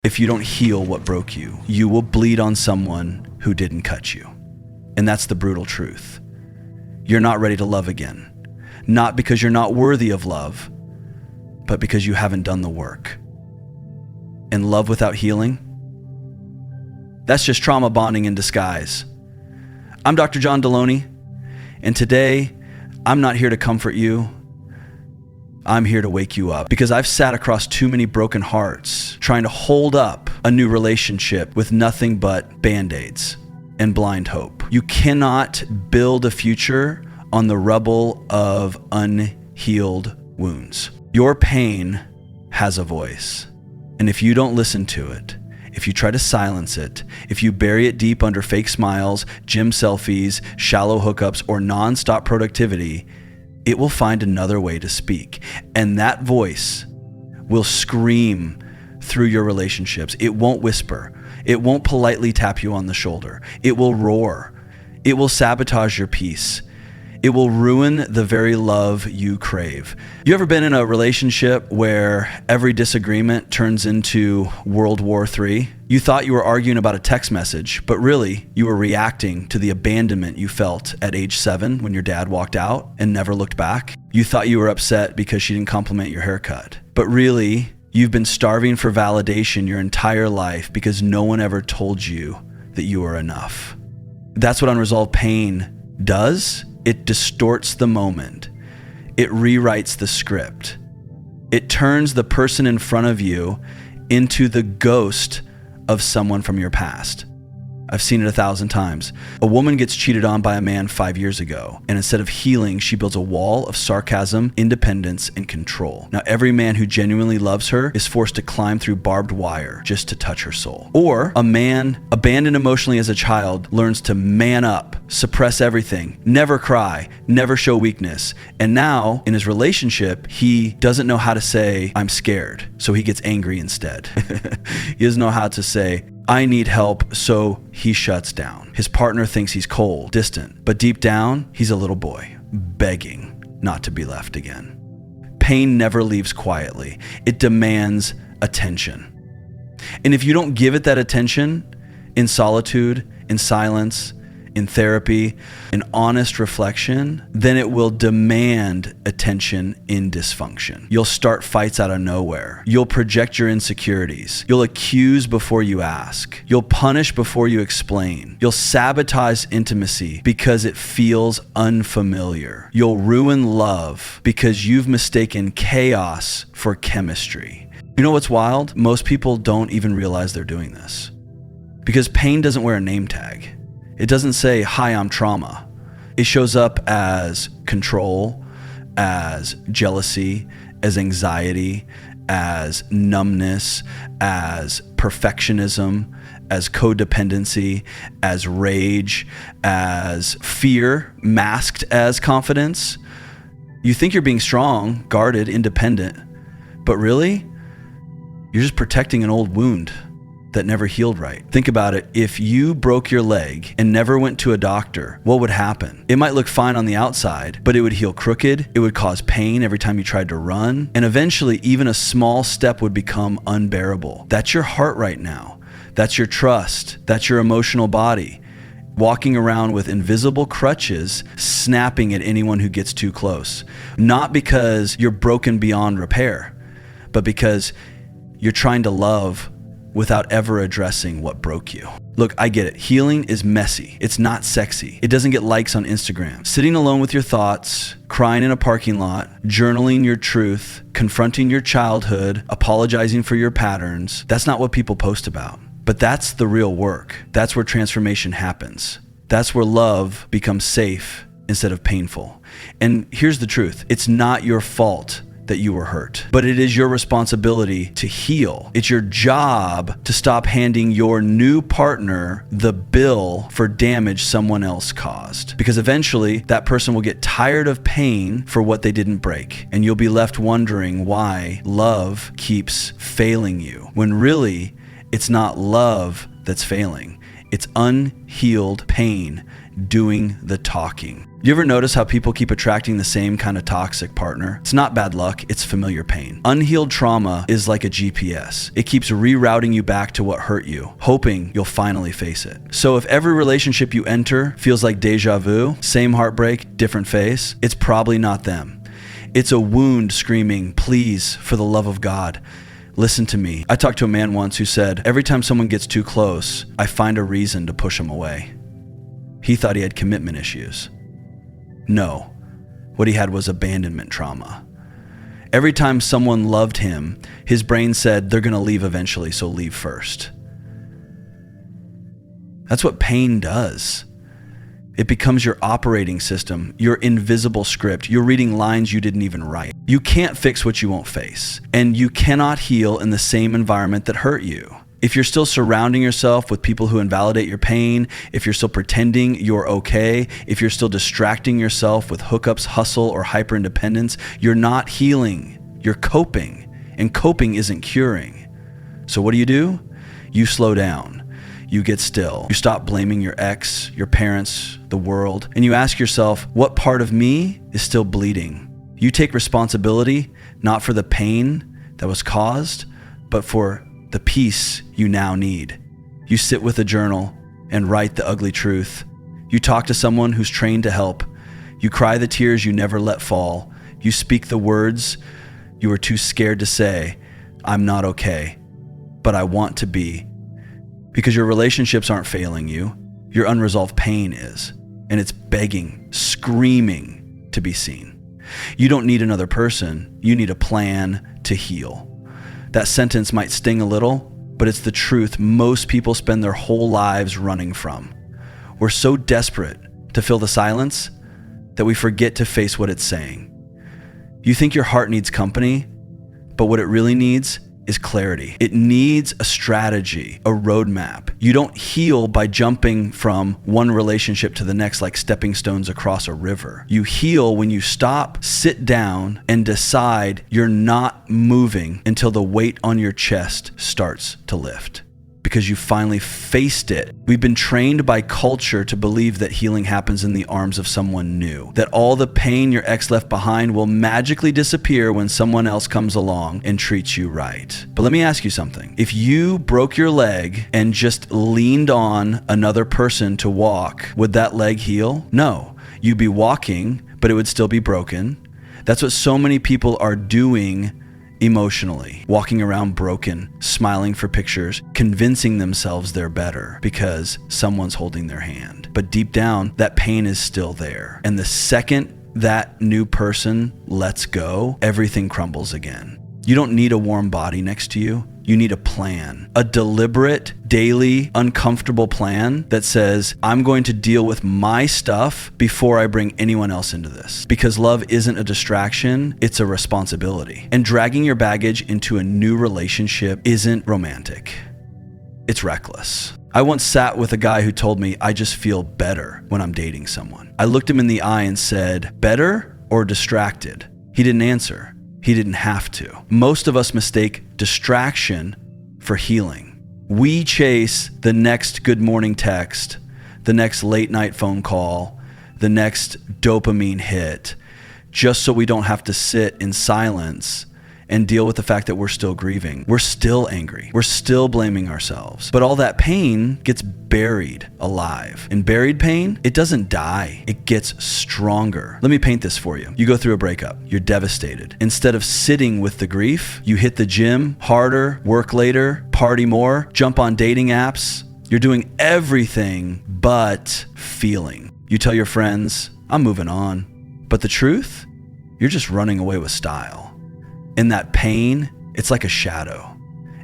If you don't heal what broke you, you will bleed on someone who didn't cut you. And that's the brutal truth. You're not ready to love again. Not because you're not worthy of love, but because you haven't done the work. And love without healing, that's just trauma bonding in disguise. I'm Dr. John Delony, and today I'm not here to comfort you. I'm here to wake you up, because I've sat across too many broken hearts trying to hold up a new relationship with nothing but band-aids and blind hope. You cannot build a future on the rubble of unhealed wounds. Your pain has a voice, and if you don't listen to it, if you try to silence it, if you bury it deep under fake smiles, gym selfies, shallow hookups, or nonstop productivity, it will find another way to speak. And that voice will scream through your relationships. It won't whisper. It won't politely tap you on the shoulder. It will roar. It will sabotage your peace. It will ruin the very love you crave. You ever been in a relationship where every disagreement turns into World War III? You thought you were arguing about a text message, but really you were reacting to the abandonment you felt at age 7 when your dad walked out and never looked back. You thought you were upset because she didn't compliment your haircut, but really you've been starving for validation your entire life because no one ever told you that you were enough. That's what unresolved pain does. It distorts the moment. It rewrites the script. It turns the person in front of you into the ghost of someone from your past. I've seen it 1,000 times. A woman gets cheated on by a man 5 years ago, and instead of healing, she builds a wall of sarcasm, independence, and control. Now, every man who genuinely loves her is forced to climb through barbed wire just to touch her soul. Or a man abandoned emotionally as a child learns to man up, suppress everything, never cry, never show weakness. And now, in his relationship, he doesn't know how to say, "I'm scared," so he gets angry instead. He doesn't know how to say, "I need help," so he shuts down. His partner thinks he's cold, distant, but deep down, he's a little boy, begging not to be left again. Pain never leaves quietly. It demands attention. And if you don't give it that attention in solitude, in silence, in therapy, in honest reflection, then it will demand attention in dysfunction. You'll start fights out of nowhere. You'll project your insecurities. You'll accuse before you ask. You'll punish before you explain. You'll sabotage intimacy because it feels unfamiliar. You'll ruin love because you've mistaken chaos for chemistry. You know what's wild? Most people don't even realize they're doing this, because pain doesn't wear a name tag. It doesn't say, "Hi, I'm trauma." It shows up as control, as jealousy, as anxiety, as numbness, as perfectionism, as codependency, as rage, as fear masked as confidence. You think you're being strong, guarded, independent, but really, you're just protecting an old wound that never healed right. Think about it. If you broke your leg and never went to a doctor, what would happen? It might look fine on the outside, but it would heal crooked. It would cause pain every time you tried to run. And eventually, even a small step would become unbearable. That's your heart right now. That's your trust. That's your emotional body, walking around with invisible crutches, snapping at anyone who gets too close. Not because you're broken beyond repair, but because you're trying to love without ever addressing what broke you. Look, I get it. Healing is messy. It's not sexy. It doesn't get likes on Instagram. Sitting alone with your thoughts, crying in a parking lot, journaling your truth, confronting your childhood, apologizing for your patterns, that's not what people post about. But that's the real work. That's where transformation happens. That's where love becomes safe instead of painful. And here's the truth. It's not your fault that you were hurt, but it is your responsibility to heal. It's your job to stop handing your new partner the bill for damage someone else caused, because eventually that person will get tired of paying for what they didn't break, and you'll be left wondering why love keeps failing you, when really it's not love that's failing. It's unhealed pain doing the talking. You ever notice how people keep attracting the same kind of toxic partner? It's not bad luck, it's familiar pain. Unhealed trauma is like a GPS. It keeps rerouting you back to what hurt you, hoping you'll finally face it. So if every relationship you enter feels like deja vu, same heartbreak, different face, it's probably not them. It's a wound screaming, please, for the love of God, listen to me. I talked to a man once who said, every time someone gets too close, I find a reason to push him away. He thought he had commitment issues. No, what he had was abandonment trauma. Every time someone loved him, his brain said, they're going to leave eventually, so leave first. That's what pain does. It becomes your operating system, your invisible script. You're reading lines you didn't even write. You can't fix what you won't face, and you cannot heal in the same environment that hurt you. If you're still surrounding yourself with people who invalidate your pain, if you're still pretending you're okay, if you're still distracting yourself with hookups, hustle, or hyper-independence, you're not healing, you're coping, and coping isn't curing. So what do? You slow down, you get still, you stop blaming your ex, your parents, the world, and you ask yourself, what part of me is still bleeding? You take responsibility, not for the pain that was caused, but for the peace you now need. You sit with a journal and write the ugly truth. You talk to someone who's trained to help. You cry the tears you never let fall. You speak the words you were too scared to say, I'm not okay, but I want to be. Because your relationships aren't failing you. Your unresolved pain is, and it's begging, screaming to be seen. You don't need another person. You need a plan to heal. That sentence might sting a little, but it's the truth most people spend their whole lives running from. We're so desperate to fill the silence that we forget to face what it's saying. You think your heart needs company, but what it really needs is clarity. It needs a strategy, a roadmap. You don't heal by jumping from one relationship to the next like stepping stones across a river. You heal when you stop, sit down, and decide you're not moving until the weight on your chest starts to lift. Because you finally faced it. We've been trained by culture to believe that healing happens in the arms of someone new, that all the pain your ex left behind will magically disappear when someone else comes along and treats you right. But let me ask you something. If you broke your leg and just leaned on another person to walk, would that leg heal? No. You'd be walking, but it would still be broken. That's what so many people are doing emotionally, walking around broken, smiling for pictures, convincing themselves they're better because someone's holding their hand. But deep down, that pain is still there. And the second that new person lets go, everything crumbles again. You don't need a warm body next to you. You need a plan, a deliberate, daily, uncomfortable plan that says, I'm going to deal with my stuff before I bring anyone else into this. Because love isn't a distraction, it's a responsibility. And dragging your baggage into a new relationship isn't romantic. It's reckless. I once sat with a guy who told me, I just feel better when I'm dating someone. I looked him in the eye and said, better or distracted? He didn't answer. He didn't have to. Most of us mistake distraction for healing. We chase the next good morning text, the next late night phone call, the next dopamine hit, just so we don't have to sit in silence and deal with the fact that we're still grieving. We're still angry. We're still blaming ourselves. But all that pain gets buried alive. And buried pain, it doesn't die. It gets stronger. Let me paint this for you. You go through a breakup. You're devastated. Instead of sitting with the grief, you hit the gym harder, work later, party more, jump on dating apps. You're doing everything but feeling. You tell your friends, I'm moving on. But the truth, you're just running away with style. And that pain, it's like a shadow.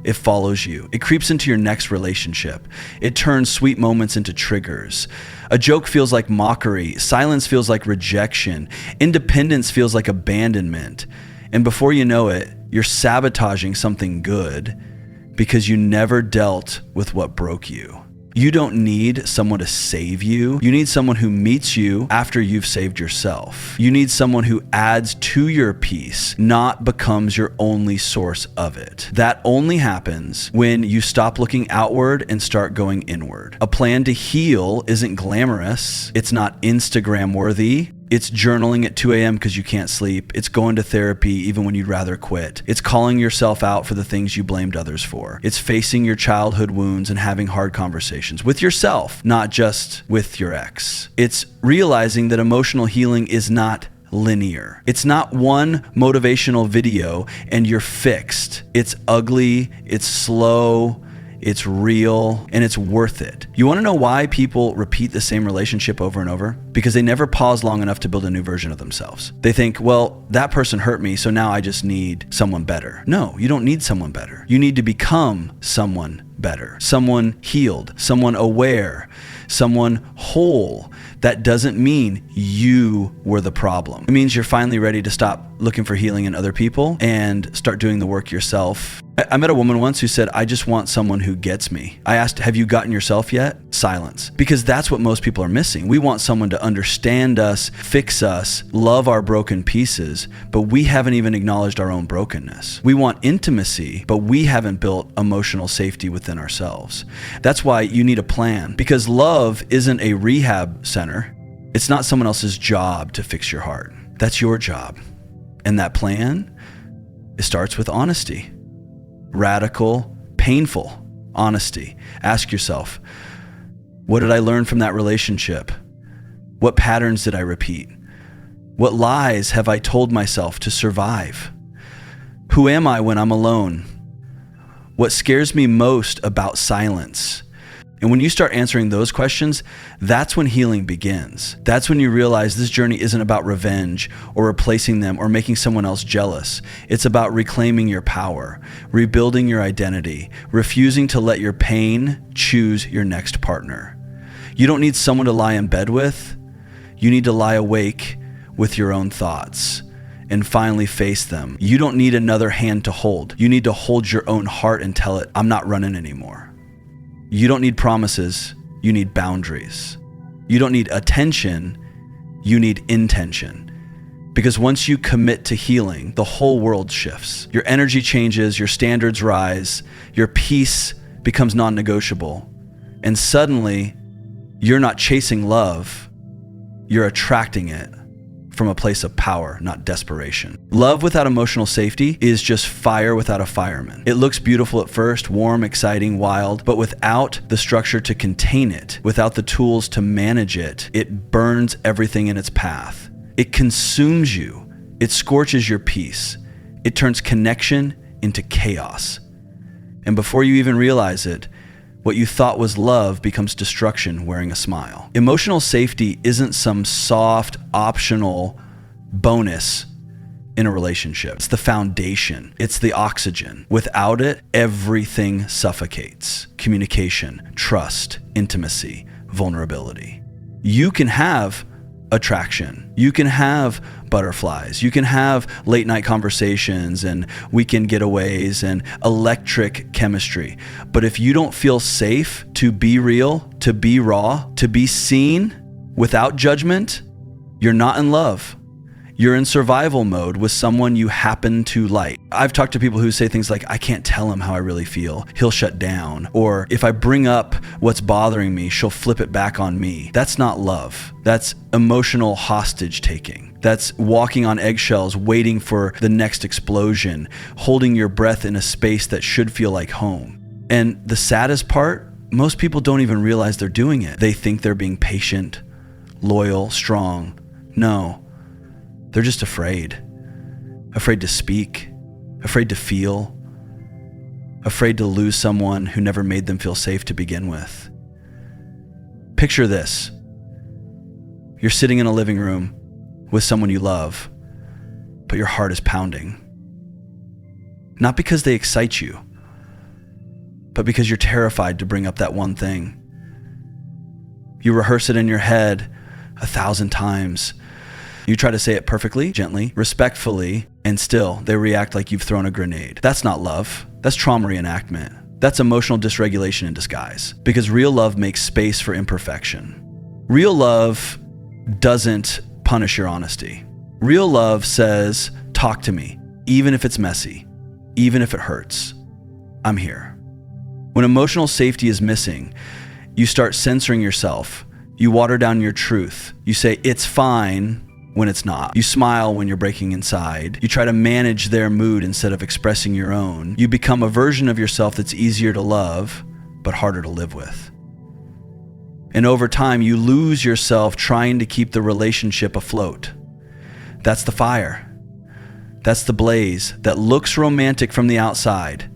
It follows you. It creeps into your next relationship. It turns sweet moments into triggers. A joke feels like mockery. Silence feels like rejection. Independence feels like abandonment. And before you know it, you're sabotaging something good because you never dealt with what broke you. You don't need someone to save you. You need someone who meets you after you've saved yourself. You need someone who adds to your peace, not becomes your only source of it. That only happens when you stop looking outward and start going inward. A plan to heal isn't glamorous. It's not Instagram worthy. It's journaling at 2 a.m. because you can't sleep. It's going to therapy even when you'd rather quit. It's calling yourself out for the things you blamed others for. It's facing your childhood wounds and having hard conversations with yourself, not just with your ex. It's realizing that emotional healing is not linear. It's not one motivational video and you're fixed. It's ugly, it's slow, it's real, and it's worth it. You want to know why people repeat the same relationship over and over? Because they never pause long enough to build a new version of themselves. They think, well, that person hurt me, so now I just need someone better. No, you don't need someone better. You need to become someone better, someone healed, someone aware, someone whole. That doesn't mean you were the problem. It means you're finally ready to stop looking for healing in other people and start doing the work yourself. I met a woman once who said, I just want someone who gets me. I asked, have you gotten yourself yet? Silence. Because that's what most people are missing. We want someone to understand us, fix us, love our broken pieces, but we haven't even acknowledged our own brokenness. We want intimacy, but we haven't built emotional safety within ourselves. That's why you need a plan, because love isn't a rehab center. It's not someone else's job to fix your heart. That's your job. And that plan, it starts with honesty. Radical, painful honesty. Ask yourself, what did I learn from that relationship? What patterns did I repeat? What lies have I told myself to survive? Who am I when I'm alone? What scares me most about silence? And when you start answering those questions, that's when healing begins. That's when you realize this journey isn't about revenge or replacing them or making someone else jealous. It's about reclaiming your power, rebuilding your identity, refusing to let your pain choose your next partner. You don't need someone to lie in bed with. You need to lie awake with your own thoughts and finally face them. You don't need another hand to hold. You need to hold your own heart and tell it, I'm not running anymore. You don't need promises, you need boundaries. You don't need attention, you need intention. Because once you commit to healing, the whole world shifts. Your energy changes, your standards rise, your peace becomes non-negotiable. And suddenly, you're not chasing love, you're attracting it from a place of power, not desperation. Love without emotional safety is just fire without a fireman. It looks beautiful at first, warm, exciting, wild, but without the structure to contain it, without the tools to manage it, it burns everything in its path. It consumes you. It scorches your peace. It turns connection into chaos. And before you even realize it, what you thought was love becomes destruction wearing a smile. Emotional safety isn't some soft, optional bonus in a relationship. It's the foundation. It's the oxygen. Without it, everything suffocates. Communication, trust, intimacy, vulnerability. You can have attraction. You can have butterflies. You can have late night conversations and weekend getaways and electric chemistry. But if you don't feel safe to be real, to be raw, to be seen without judgment, you're not in love. You're in survival mode with someone you happen to like. I've talked to people who say things like, I can't tell him how I really feel. He'll shut down. Or if I bring up what's bothering me, she'll flip it back on me. That's not love. That's emotional hostage taking. That's walking on eggshells, waiting for the next explosion, holding your breath in a space that should feel like home. And the saddest part, most people don't even realize they're doing it. They think they're being patient, loyal, strong. No. They're just afraid to speak, afraid to feel, afraid to lose someone who never made them feel safe to begin with. Picture this. You're sitting in a living room with someone you love, but your heart is pounding. Not because they excite you, but because you're terrified to bring up that one thing. You rehearse it in your head 1,000 times. You try to say it perfectly, gently, respectfully, and still they react like you've thrown a grenade. That's not love. That's trauma reenactment. That's emotional dysregulation in disguise, because real love makes space for imperfection. Real love doesn't punish your honesty. Real love says, talk to me, even if it's messy, even if it hurts. I'm here. When emotional safety is missing, you start censoring yourself. You water down your truth. You say, it's fine, when it's not. You smile when you're breaking inside. You try to manage their mood instead of expressing your own. You become a version of yourself that's easier to love, but harder to live with. And over time, you lose yourself trying to keep the relationship afloat. That's the fire. That's the blaze that looks romantic from the outside,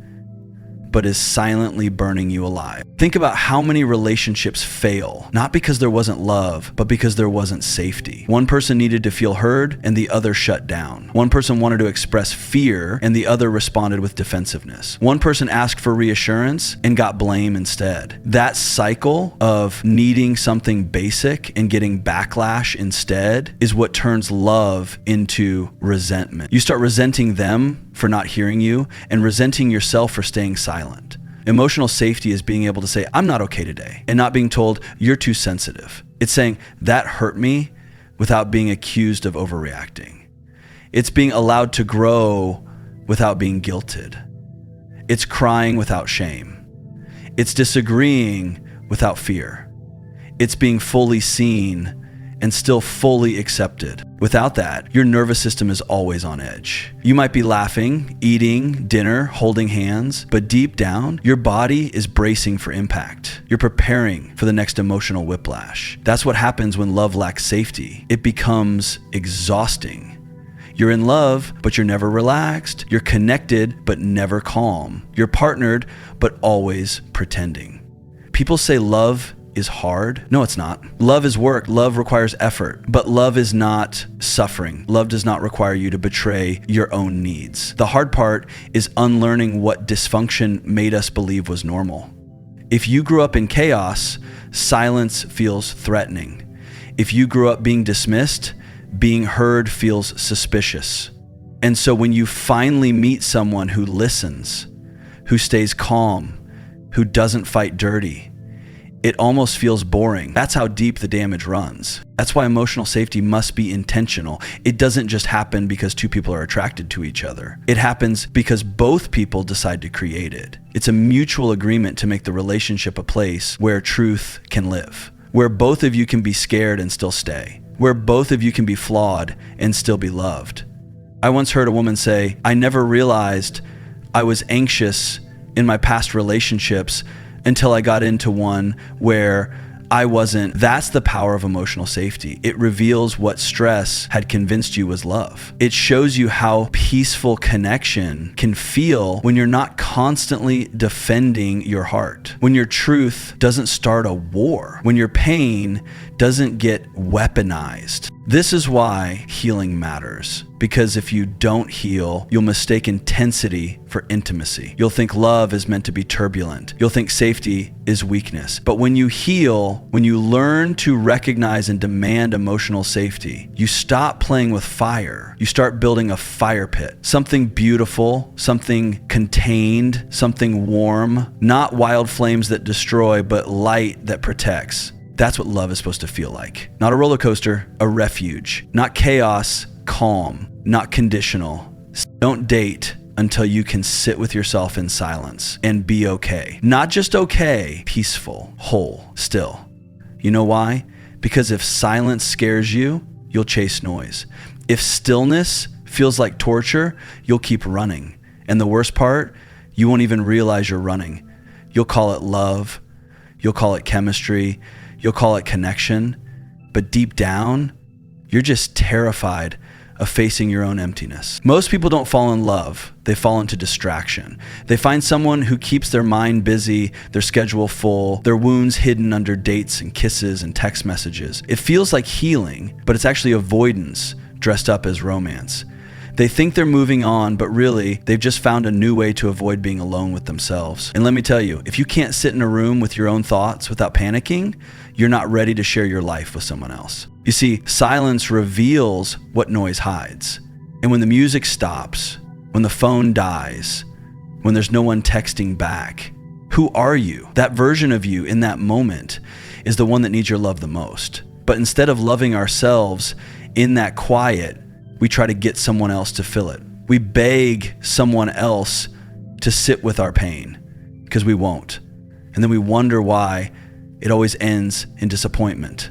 but is silently burning you alive. Think about how many relationships fail, not because there wasn't love, but because there wasn't safety. One person needed to feel heard and the other shut down. One person wanted to express fear and the other responded with defensiveness. One person asked for reassurance and got blame instead. That cycle of needing something basic and getting backlash instead is what turns love into resentment. You start resenting them for not hearing you and resenting yourself for staying silent. Emotional safety is being able to say, I'm not okay today, and not being told, you're too sensitive. It's saying, that hurt me, without being accused of overreacting. It's being allowed to grow without being guilted. It's crying without shame. It's disagreeing without fear. It's being fully seen and still fully accepted. Without that, your nervous system is always on edge. You might be laughing, eating dinner, holding hands, but deep down, your body is bracing for impact. You're preparing for the next emotional whiplash. That's what happens when love lacks safety. It becomes exhausting. You're in love, but you're never relaxed. You're connected, but never calm. You're partnered, but always pretending. People say love is hard. No, it's not. Love is work. Love requires effort, but love is not suffering. Love does not require you to betray your own needs. The hard part is unlearning what dysfunction made us believe was normal. If you grew up in chaos, silence feels threatening. If you grew up being dismissed, being heard feels suspicious. And so when you finally meet someone who listens, who stays calm, who doesn't fight dirty, it almost feels boring. That's how deep the damage runs. That's why emotional safety must be intentional. It doesn't just happen because two people are attracted to each other. It happens because both people decide to create it. It's a mutual agreement to make the relationship a place where truth can live, where both of you can be scared and still stay, where both of you can be flawed and still be loved. I once heard a woman say, I never realized I was anxious in my past relationships until I got into one where I wasn't. That's the power of emotional safety. It reveals what stress had convinced you was love. It shows you how peaceful connection can feel when you're not constantly defending your heart, when your truth doesn't start a war, when your pain doesn't get weaponized. This is why healing matters. Because if you don't heal, you'll mistake intensity for intimacy. You'll think love is meant to be turbulent. You'll think safety is weakness. But when you heal, when you learn to recognize and demand emotional safety, you stop playing with fire. You start building a fire pit. Something beautiful, something contained, something warm, not wild flames that destroy, but light that protects. That's what love is supposed to feel like. Not a roller coaster, a refuge. Not chaos, calm. Not conditional. Don't date until you can sit with yourself in silence and be okay. Not just okay, peaceful, whole, still. You know why? Because if silence scares you, you'll chase noise. If stillness feels like torture, you'll keep running. And the worst part, you won't even realize you're running. You'll call it love. You'll call it chemistry. You'll call it connection. But deep down, you're just terrified of facing your own emptiness. Most people don't fall in love. They fall into distraction. They find someone who keeps their mind busy, their schedule full, their wounds hidden under dates and kisses and text messages. It feels like healing, but it's actually avoidance dressed up as romance. They think they're moving on, but really, they've just found a new way to avoid being alone with themselves. And let me tell you, if you can't sit in a room with your own thoughts without panicking, you're not ready to share your life with someone else. You see, silence reveals what noise hides. And when the music stops, when the phone dies, when there's no one texting back, Who are you? That version of you in that moment is the one that needs your love the most. But instead of loving ourselves in that quiet, we try to get someone else to fill it. We beg someone else to sit with our pain because we won't. And then we wonder why it always ends in disappointment.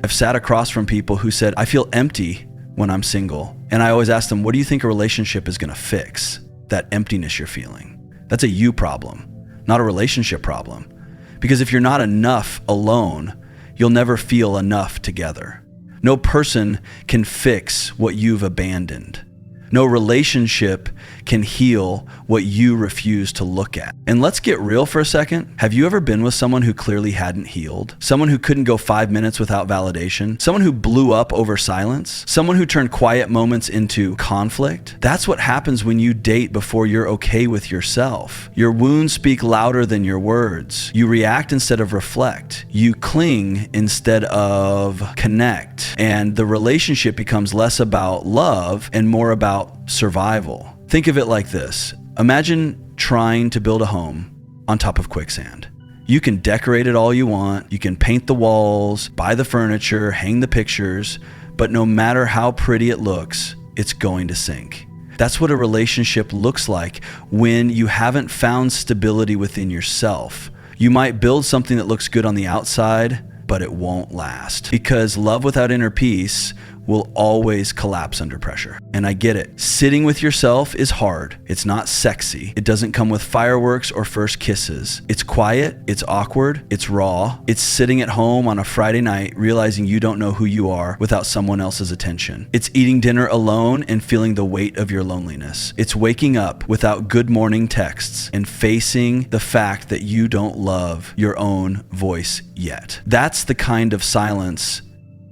I've sat across from people who said, I feel empty when I'm single. And I always ask them, what do you think a relationship is going to fix? That emptiness you're feeling. That's a you problem, not a relationship problem. Because if you're not enough alone, you'll never feel enough together. No person can fix what you've abandoned. No relationship can heal what you refuse to look at. And let's get real for a second. Have you ever been with someone who clearly hadn't healed? Someone who couldn't go 5 minutes without validation? Someone who blew up over silence? Someone who turned quiet moments into conflict? That's what happens when you date before you're okay with yourself. Your wounds speak louder than your words. You react instead of reflect. You cling instead of connect. And the relationship becomes less about love and more about survival. Think of it like this. Imagine trying to build a home on top of quicksand. You can decorate it all you want. You can paint the walls, buy the furniture, hang the pictures, but no matter how pretty it looks, it's going to sink. That's what a relationship looks like when you haven't found stability within yourself. You might build something that looks good on the outside, but it won't last because love without inner peace will always collapse under pressure. And I get it. Sitting with yourself is hard. It's not sexy. It doesn't come with fireworks or first kisses. It's quiet. It's awkward. It's raw. It's sitting at home on a Friday night realizing you don't know who you are without someone else's attention. It's eating dinner alone and feeling the weight of your loneliness. It's waking up without good morning texts and facing the fact that you don't love your own voice yet. That's the kind of silence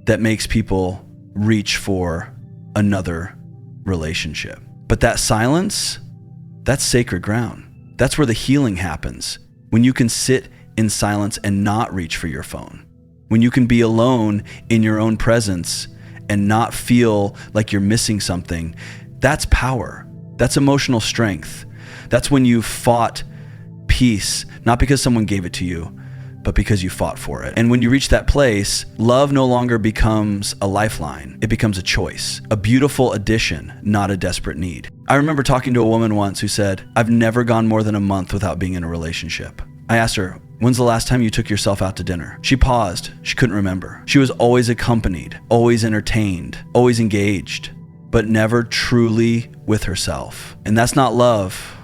that makes people reach for another relationship. But that silence, that's sacred ground. That's where the healing happens. When you can sit in silence and not reach for your phone. When you can be alone in your own presence and not feel like you're missing something. That's power. That's emotional strength. That's when you fought peace, not because someone gave it to you, but because you fought for it. And when you reach that place, love no longer becomes a lifeline. It becomes a choice, a beautiful addition, not a desperate need. I remember talking to a woman once who said, I've never gone more than a month without being in a relationship. I asked her, when's the last time you took yourself out to dinner? She paused. She couldn't remember. She was always accompanied, always entertained, always engaged, but never truly with herself. And that's not love.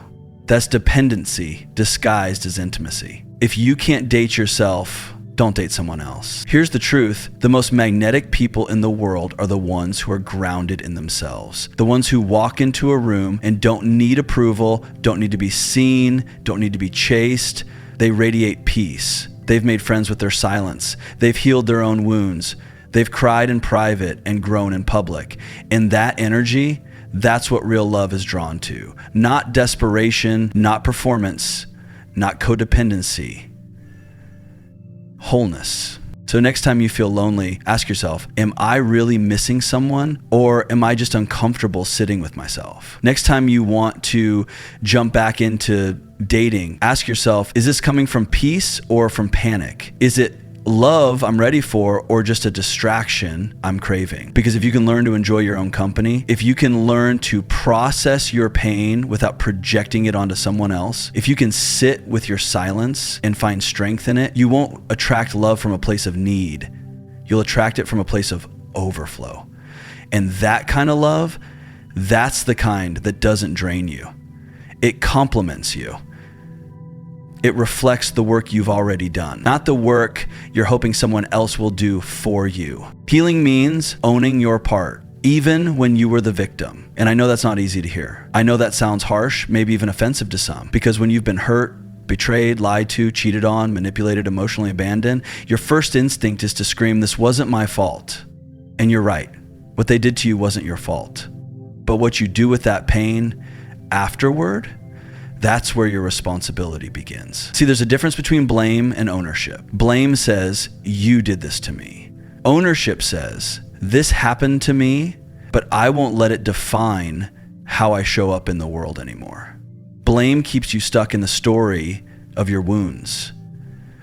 That's dependency disguised as intimacy. If you can't date yourself, don't date someone else. Here's the truth. The most magnetic people in the world are the ones who are grounded in themselves. The ones who walk into a room and don't need approval, don't need to be seen, don't need to be chased. They radiate peace. They've made friends with their silence. They've healed their own wounds. They've cried in private and grown in public. And that energy, that's what real love is drawn to. Not desperation, not performance, not codependency. Wholeness. So next time you feel lonely, ask yourself, am I really missing someone or am I just uncomfortable sitting with myself? Next time you want to jump back into dating, ask yourself, is this coming from peace or from panic? Is it love I'm ready for or just a distraction I'm craving? Because if you can learn to enjoy your own company, if you can learn to process your pain without projecting it onto someone else, if you can sit with your silence and find strength in it, you won't attract love from a place of need. You'll attract it from a place of overflow. And that kind of love, that's the kind that doesn't drain you. It complements you. It reflects the work you've already done, not the work you're hoping someone else will do for you. Healing means owning your part, even when you were the victim. And I know that's not easy to hear. I know that sounds harsh, maybe even offensive to some, because when you've been hurt, betrayed, lied to, cheated on, manipulated, emotionally abandoned, your first instinct is to scream, this wasn't my fault. And you're right. What they did to you wasn't your fault. But what you do with that pain afterward, that's where your responsibility begins. See, there's a difference between blame and ownership. Blame says, you did this to me. Ownership says, this happened to me, but I won't let it define how I show up in the world anymore. Blame keeps you stuck in the story of your wounds.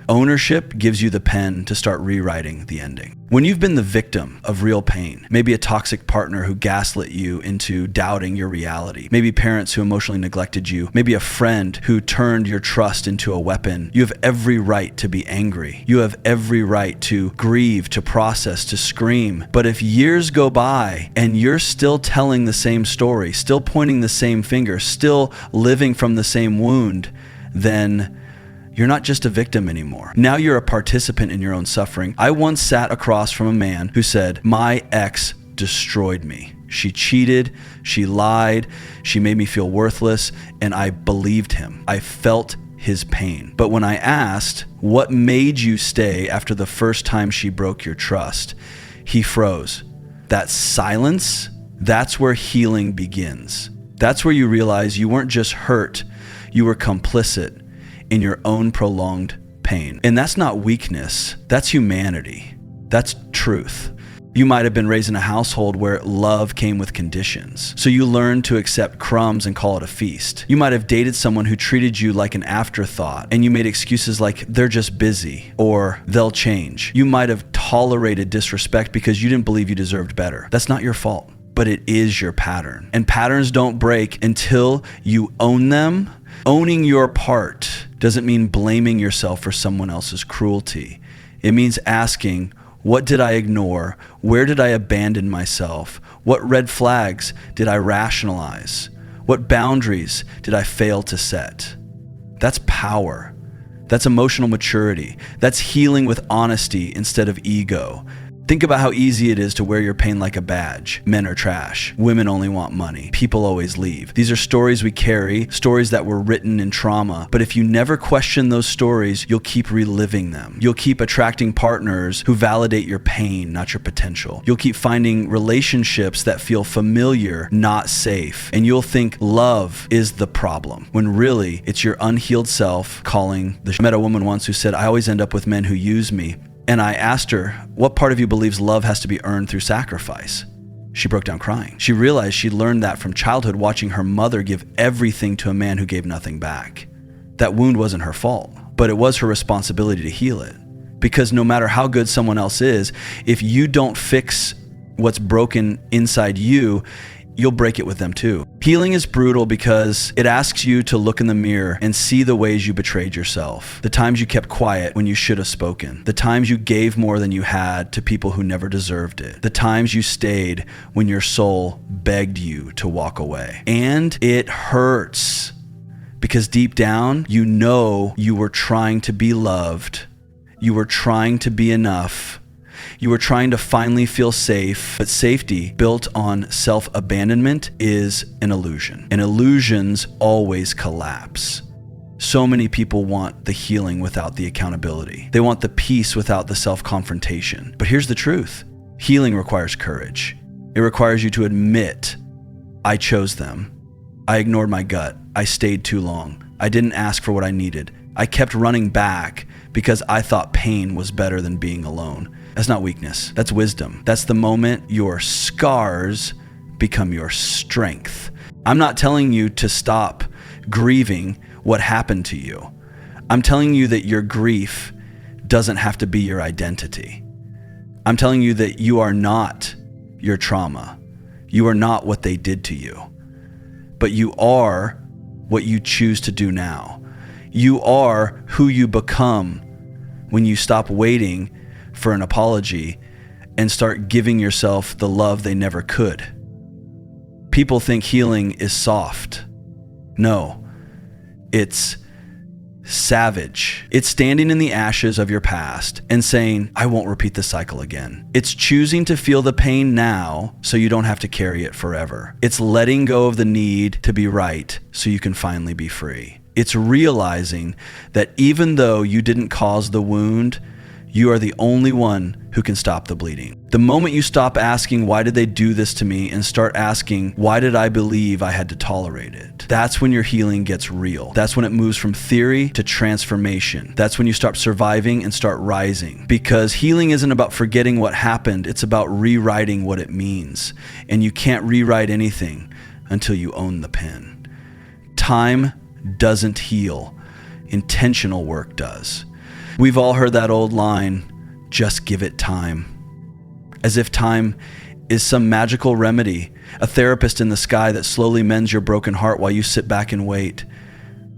Ownership gives you the pen to start rewriting the ending. When you've been the victim of real pain, maybe a toxic partner who gaslit you into doubting your reality, maybe parents who emotionally neglected you, maybe a friend who turned your trust into a weapon, you have every right to be angry. You have every right to grieve, to process, to scream. But if years go by and you're still telling the same story, still pointing the same finger, still living from the same wound, then you're not just a victim anymore. Now you're a participant in your own suffering. I once sat across from a man who said, "My ex destroyed me. She cheated, she lied, she made me feel worthless," and I believed him. I felt his pain. But when I asked, "What made you stay after the first time she broke your trust?" he froze. That silence, that's where healing begins. That's where you realize you weren't just hurt, you were complicit in your own prolonged pain. And that's not weakness, that's humanity. That's truth. You might have been raised in a household where love came with conditions. So you learned to accept crumbs and call it a feast. You might have dated someone who treated you like an afterthought, and you made excuses like they're just busy or they'll change. You might have tolerated disrespect because you didn't believe you deserved better. That's not your fault, but it is your pattern. And patterns don't break until you own them. Owning your part doesn't mean blaming yourself for someone else's cruelty. It means asking, what did I ignore? Where did I abandon myself? What red flags did I rationalize? What boundaries did I fail to set? That's power. That's emotional maturity. That's healing with honesty instead of ego. Think about how easy it is to wear your pain like a badge. Men are trash. Women only want money. People always leave. These are stories we carry, stories that were written in trauma. But if you never question those stories, you'll keep reliving them. You'll keep attracting partners who validate your pain, not your potential. You'll keep finding relationships that feel familiar, not safe. And you'll think love is the problem, when really it's your unhealed self calling the. I met a woman once who said, "I always end up with men who use me." And I asked her, "What part of you believes love has to be earned through sacrifice?" She broke down crying. She realized she learned that from childhood, watching her mother give everything to a man who gave nothing back. That wound wasn't her fault, but it was her responsibility to heal it. Because no matter how good someone else is, if you don't fix what's broken inside you, you'll break it with them too. Healing is brutal because it asks you to look in the mirror and see the ways you betrayed yourself, the times you kept quiet when you should have spoken, the times you gave more than you had to people who never deserved it, the times you stayed when your soul begged you to walk away. And it hurts because deep down, you know you were trying to be loved, you were trying to be enough, you were trying to finally feel safe, but safety built on self-abandonment is an illusion, and illusions always collapse. So many people want the healing without the accountability. They want the peace without the self-confrontation. But here's the truth. Healing requires courage. It requires you to admit, I chose them. I ignored my gut. I stayed too long. I didn't ask for what I needed. I kept running back because I thought pain was better than being alone. That's not weakness. That's wisdom. That's the moment your scars become your strength. I'm not telling you to stop grieving what happened to you. I'm telling you that your grief doesn't have to be your identity. I'm telling you that you are not your trauma. You are not what they did to you. But you are what you choose to do now. You are who you become when you stop waiting for an apology and start giving yourself the love they never could. People think healing is soft. No, it's savage. It's standing in the ashes of your past and saying, I won't repeat the cycle again. It's choosing to feel the pain now so you don't have to carry it forever. It's letting go of the need to be right so you can finally be free. It's realizing that even though you didn't cause the wound, you are the only one who can stop the bleeding. The moment you stop asking, why did they do this to me, and start asking, why did I believe I had to tolerate it? That's when your healing gets real. That's when it moves from theory to transformation. That's when you stop surviving and start rising. Because healing isn't about forgetting what happened. It's about rewriting what it means. And you can't rewrite anything until you own the pen. Time doesn't heal. Intentional work does. We've all heard that old line, just give it time. As if time is some magical remedy, a therapist in the sky that slowly mends your broken heart while you sit back and wait.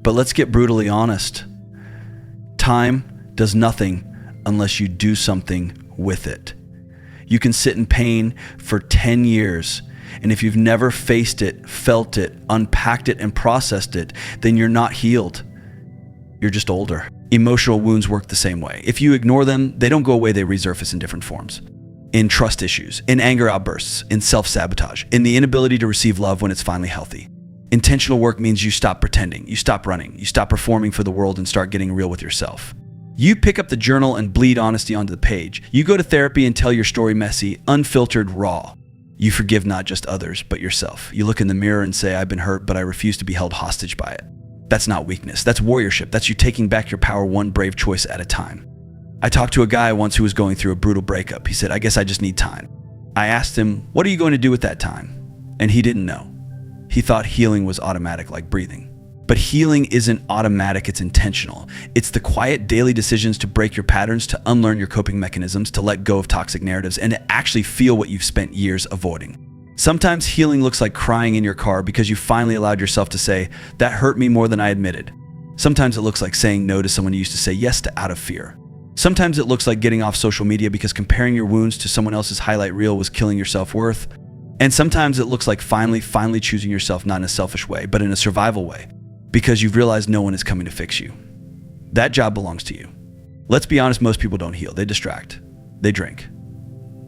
But let's get brutally honest. Time does nothing unless you do something with it. You can sit in pain for 10 years, and if you've never faced it, felt it, unpacked it, and processed it, then you're not healed. You're just older. Emotional wounds work the same way. If you ignore them, they don't go away, they resurface in different forms. In trust issues, in anger outbursts, in self-sabotage, in the inability to receive love when it's finally healthy. Intentional work means you stop pretending, you stop running, you stop performing for the world and start getting real with yourself. You pick up the journal and bleed honesty onto the page. You go to therapy and tell your story messy, unfiltered, raw. You forgive not just others, but yourself. You look in the mirror and say, I've been hurt, but I refuse to be held hostage by it. That's not weakness. That's warriorship. That's you taking back your power one brave choice at a time. I talked to a guy once who was going through a brutal breakup. He said, I guess I just need time. I asked him, what are you going to do with that time? And he didn't know. He thought healing was automatic, like breathing. But healing isn't automatic, it's intentional. It's the quiet daily decisions to break your patterns, to unlearn your coping mechanisms, to let go of toxic narratives, and to actually feel what you've spent years avoiding. Sometimes healing looks like crying in your car because you finally allowed yourself to say, that hurt me more than I admitted. Sometimes it looks like saying no to someone you used to say yes to out of fear. Sometimes it looks like getting off social media because comparing your wounds to someone else's highlight reel was killing your self-worth. And sometimes it looks like finally choosing yourself, not in a selfish way, but in a survival way, because you've realized no one is coming to fix you. That job belongs to you. Let's be honest, most people don't heal. They distract. They drink.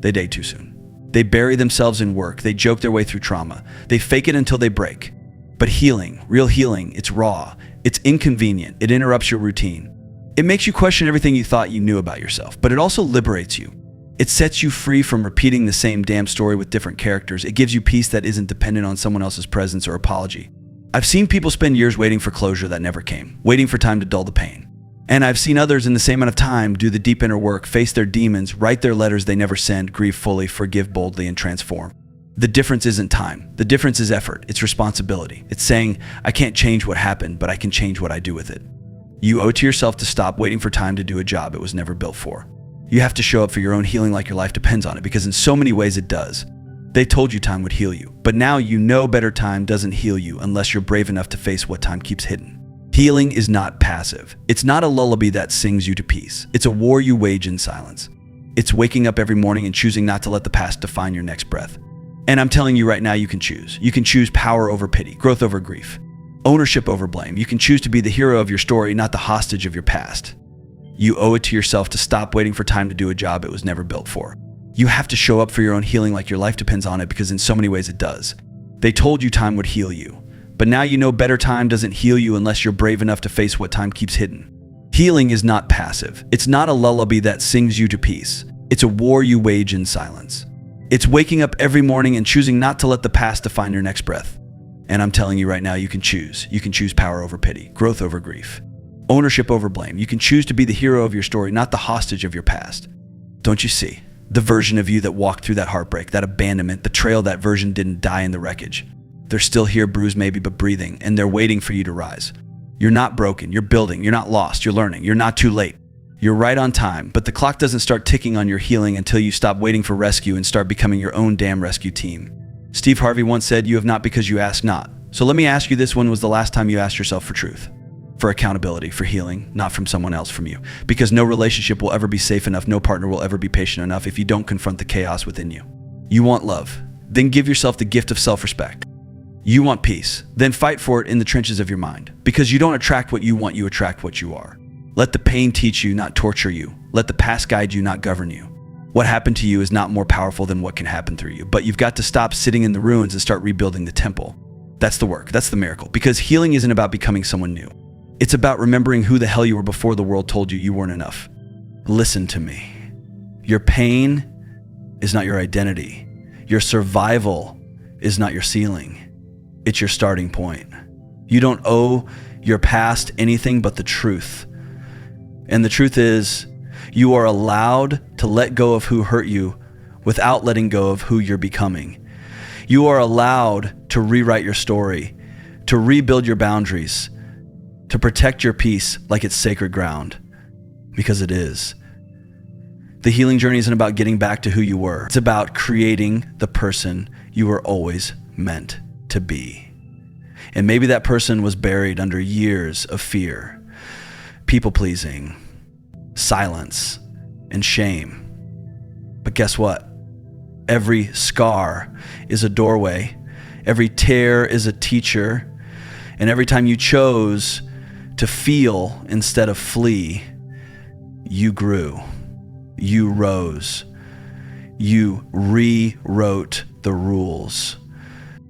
They date too soon. They bury themselves in work. They joke their way through trauma. They fake it until they break. But healing, real healing, it's raw. It's inconvenient. It interrupts your routine. It makes you question everything you thought you knew about yourself, but it also liberates you. It sets you free from repeating the same damn story with different characters. It gives you peace that isn't dependent on someone else's presence or apology. I've seen people spend years waiting for closure that never came, waiting for time to dull the pain. And I've seen others in the same amount of time do the deep inner work, face their demons, write their letters they never send, grieve fully, forgive boldly, and transform. The difference isn't time. The difference is effort. It's responsibility. It's saying, I can't change what happened, but I can change what I do with it. You owe it to yourself to stop waiting for time to do a job it was never built for. You have to show up for your own healing like your life depends on it, because in so many ways it does. They told you time would heal you, but now you know better time doesn't heal you unless you're brave enough to face what time keeps hidden. Healing is not passive. It's not a lullaby that sings you to peace. It's a war you wage in silence. It's waking up every morning and choosing not to let the past define your next breath. And I'm telling you right now, you can choose. You can choose power over pity, growth over grief, ownership over blame. You can choose to be the hero of your story, not the hostage of your past. You owe it to yourself to stop waiting for time to do a job it was never built for. You have to show up for your own healing like your life depends on it, because in so many ways it does. They told you time would heal you, but now you know better time doesn't heal you unless you're brave enough to face what time keeps hidden. Healing is not passive. It's not a lullaby that sings you to peace. It's a war you wage in silence. It's waking up every morning and choosing not to let the past define your next breath. And I'm telling you right now, you can choose. You can choose power over pity, growth over grief, ownership over blame. You can choose to be the hero of your story, not the hostage of your past. Don't you see? The version of you that walked through that heartbreak, that abandonment, the trail that version didn't die in the wreckage. They're still here, bruised maybe, but breathing, and they're waiting for you to rise. You're not broken, you're building, you're not lost, you're learning, you're not too late. You're right on time, but the clock doesn't start ticking on your healing until you stop waiting for rescue and start becoming your own damn rescue team. Steve Harvey once said, you have not because you ask not. So let me ask you this, when was the last time you asked yourself for truth? For accountability, for healing, not from someone else, from you. Because no relationship will ever be safe enough, no partner will ever be patient enough if you don't confront the chaos within you. You want love, then give yourself the gift of self-respect. You want peace, then fight for it in the trenches of your mind. Because you don't attract what you want, you attract what you are. Let the pain teach you, not torture you. Let the past guide you, not govern you. What happened to you is not more powerful than what can happen through you, but you've got to stop sitting in the ruins and start rebuilding the temple. That's the work, that's the miracle, because healing isn't about becoming someone new. It's about remembering who the hell you were before the world told you you weren't enough. Listen to me. Your pain is not your identity. Your survival is not your ceiling. It's your starting point. You don't owe your past anything but the truth. And the truth is, you are allowed to let go of who hurt you without letting go of who you're becoming. You are allowed to rewrite your story, to rebuild your boundaries, to protect your peace like it's sacred ground, because it is. The healing journey isn't about getting back to who you were. It's about creating the person you were always meant to be. And maybe that person was buried under years of fear, people-pleasing, silence, and shame. But guess what? Every scar is a doorway. Every tear is a teacher. And every time you chose to feel instead of flee, you grew. You rose. You rewrote the rules.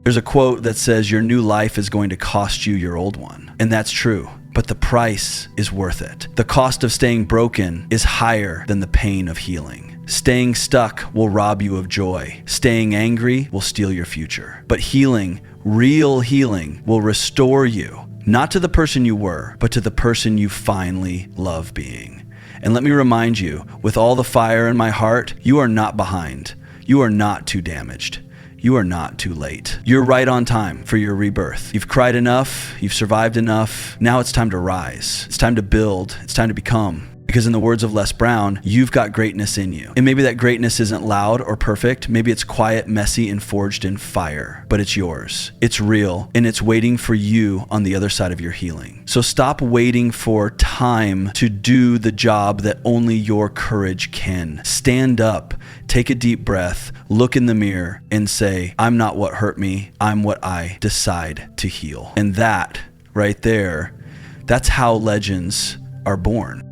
There's a quote that says your new life is going to cost you your old one. And that's true, but the price is worth it. The cost of staying broken is higher than the pain of healing. Staying stuck will rob you of joy. Staying angry will steal your future. But healing, real healing, will restore you, not to the person you were, but to the person you finally love being. And let me remind you, with all the fire in my heart, you are not behind. You are not too damaged. You are not too late. You're right on time for your rebirth. You've cried enough. You've survived enough. Now it's time to rise. It's time to build. It's time to become. Because in the words of Les Brown, you've got greatness in you. And maybe that greatness isn't loud or perfect. Maybe it's quiet, messy, and forged in fire. But it's yours. It's real. And it's waiting for you on the other side of your healing. So stop waiting for time to do the job that only your courage can. Stand up. Take a deep breath. Look in the mirror and say, I'm not what hurt me. I'm what I decide to heal. And that right there, that's how legends are born.